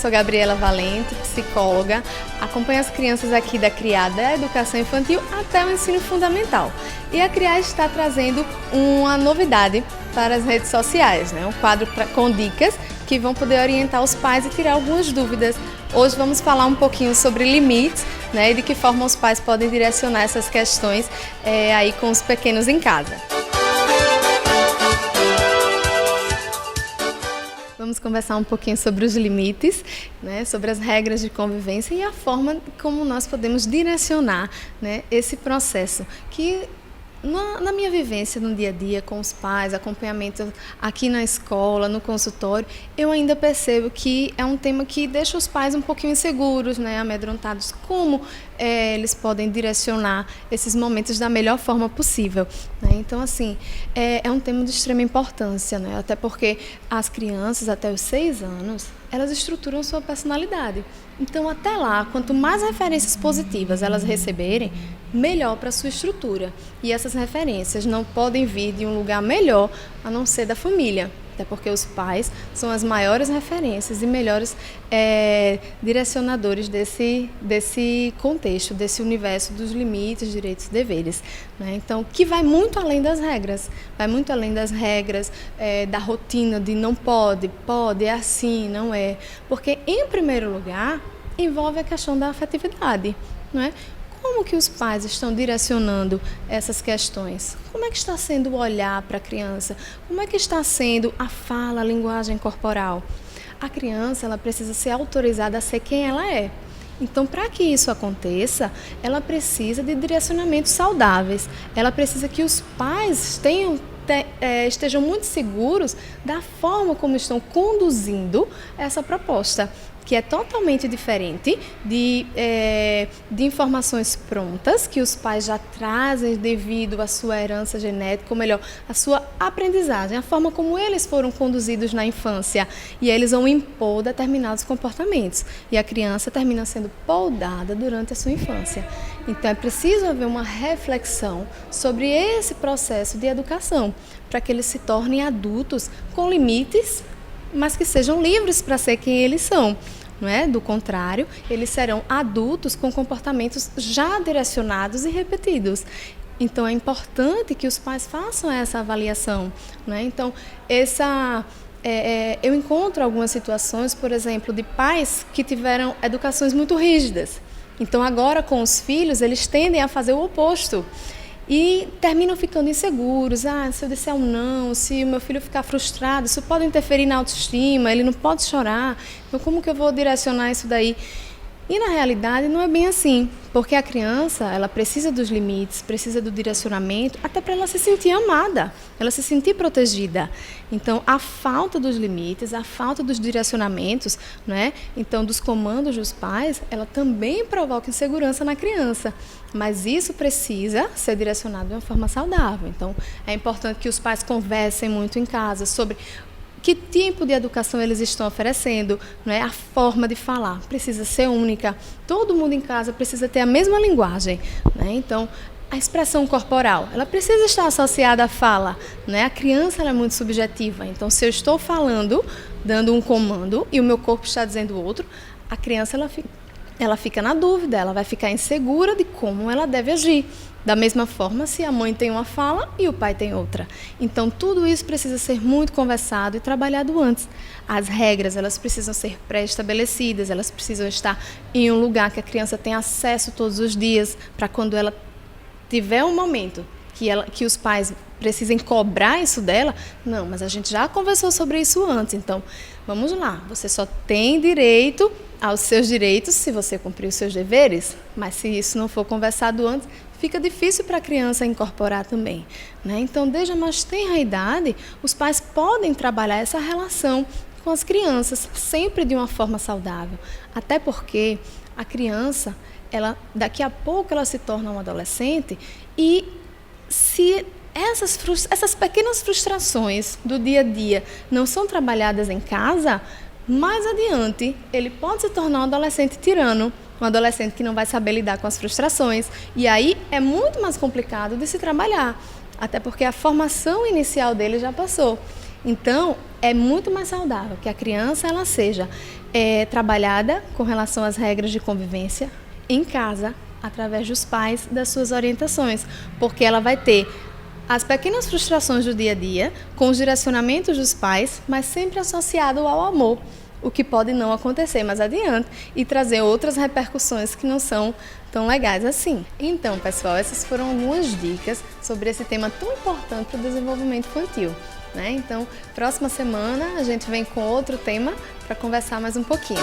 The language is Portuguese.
sou Gabriela Valente, psicóloga, acompanho as crianças aqui da CRIA, da educação infantil até o ensino fundamental. E a CRIA está trazendo uma novidade para as redes sociais, né? Um quadro com dicas que vão poder orientar os pais e tirar algumas dúvidas. Hoje vamos falar um pouquinho sobre limites, né? E de que forma os pais podem direcionar essas questões aí com os pequenos em casa. Vamos conversar um pouquinho sobre os limites, né, sobre as regras de convivência e a forma como nós podemos direcionar, né, esse processo que na minha vivência no dia a dia com os pais, acompanhamento aqui na escola, no consultório, eu ainda percebo que é um tema que deixa os pais um pouquinho inseguros, né, amedrontados, como eles podem direcionar esses momentos da melhor forma possível, né? Então, assim, é um tema de extrema importância, né? Até porque as crianças, até os 6 anos, elas estruturam sua personalidade. Então, até lá, quanto mais referências positivas elas receberem, melhor para a sua estrutura. E essas referências não podem vir de um lugar melhor a não ser da família. Até porque os pais são as maiores referências e melhores direcionadores desse contexto, desse universo dos limites, direitos e deveres, né? Então, que vai muito além das regras, da rotina de não pode, é assim, não é. Porque, em primeiro lugar, envolve a questão da afetividade, não é? Como que os pais estão direcionando essas questões? Como é que está sendo o olhar para a criança? Como é que está sendo a fala, a linguagem corporal? A criança, ela precisa ser autorizada a ser quem ela é. Então, para que isso aconteça, ela precisa de direcionamentos saudáveis. Ela precisa que os pais estejam muito seguros da forma como estão conduzindo essa proposta, que é totalmente diferente de informações prontas que os pais já trazem devido à sua herança genética, ou melhor, a sua aprendizagem, a forma como eles foram conduzidos na infância, e eles vão impor determinados comportamentos, e a criança termina sendo poldada durante a sua infância. Então é preciso haver uma reflexão sobre esse processo de educação, para que eles se tornem adultos com limites, mas que sejam livres para ser quem eles são, não é? Do contrário, eles serão adultos com comportamentos já direcionados e repetidos. Então, é importante que os pais façam essa avaliação, não é? Então, eu encontro algumas situações, por exemplo, de pais que tiveram educações muito rígidas. Então, agora com os filhos, eles tendem a fazer o oposto. E terminam ficando inseguros. Se eu disser um não, se o meu filho ficar frustrado, isso pode interferir na autoestima, ele não pode chorar, então como que eu vou direcionar isso daí? E na realidade não é bem assim, porque a criança, ela precisa dos limites, precisa do direcionamento, até para ela se sentir amada, ela se sentir protegida. Então, a falta dos limites, a falta dos direcionamentos, né? Então, dos comandos dos pais, ela também provoca insegurança na criança. Mas isso precisa ser direcionado de uma forma saudável. Então, é importante que os pais conversem muito em casa sobre que tipo de educação eles estão oferecendo, né? A forma de falar precisa ser única. Todo mundo em casa precisa ter a mesma linguagem, né? Então, a expressão corporal, ela precisa estar associada à fala, né? A criança, ela é muito subjetiva. Então, se eu estou falando, dando um comando, e o meu corpo está dizendo outro, a criança, ela fica na dúvida, ela vai ficar insegura de como ela deve agir. Da mesma forma, se a mãe tem uma fala e o pai tem outra. Então, tudo isso precisa ser muito conversado e trabalhado antes. As regras, elas precisam ser pré-estabelecidas, elas precisam estar em um lugar que a criança tem acesso todos os dias, para quando ela tiver um momento que os pais precisem cobrar isso dela, não, mas a gente já conversou sobre isso antes, então, vamos lá, você só tem direito aos seus direitos se você cumprir os seus deveres, mas se isso não for conversado antes, fica difícil para a criança incorporar também, né? Então, desde a mais tenra idade, os pais podem trabalhar essa relação com as crianças, sempre de uma forma saudável, até porque a criança, daqui a pouco ela se torna um adolescente, e se essas pequenas frustrações do dia a dia não são trabalhadas em casa, mais adiante ele pode se tornar um adolescente tirano, um adolescente que não vai saber lidar com as frustrações, e aí é muito mais complicado de se trabalhar, até porque a formação inicial dele já passou. Então, é muito mais saudável que a criança ela seja trabalhada com relação às regras de convivência em casa, através dos pais, das suas orientações, porque ela vai ter as pequenas frustrações do dia a dia, com os direcionamentos dos pais, mas sempre associado ao amor, o que pode não acontecer mais adiante e trazer outras repercussões que não são tão legais assim. Então, pessoal, essas foram algumas dicas sobre esse tema tão importante para o desenvolvimento infantil, né? Então, próxima semana a gente vem com outro tema para conversar mais um pouquinho.